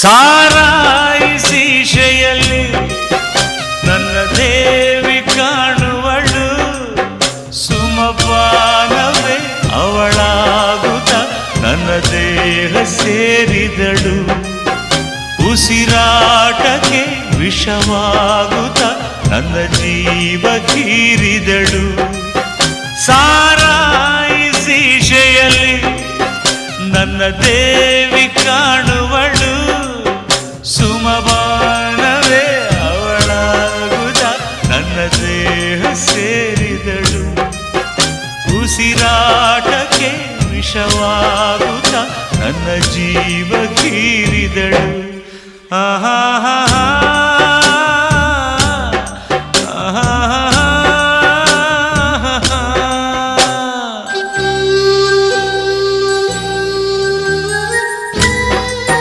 ಸಾರಾಯಿಸಿ ಶೆಯಲ್ಲಿ ನನ್ನ ದೇವಿ ಕಾಣುವಳು, ಸುಮಪಾನವೇ ಅವಳಾಗುತ್ತ ನನ್ನ ದೇಹ ಸೇರಿದಳು, ಉಸಿರಾಟಕ್ಕೆ ವಿಷವಾಗುತ್ತ ನನ್ನ ಜೀವ ಕೀರಿದಳು. ಸಾರಾಯಿಸಿ ಶೆಯಲ್ಲಿ ನನ್ನ ದೇವಿ ಕಾಣುವಳು, ಸುಮಪಾನವೇ ಅವಳಾಗುತ್ತ ನನ್ನ ದೇಹ ಸೇರಿದಳು, ಉಸಿರಾಟಕ್ಕೆ ವಿಷವಾಗುತ್ತ ನನ್ನ ಜೀವ ಕೀರಿದಳು. ಆಹಾ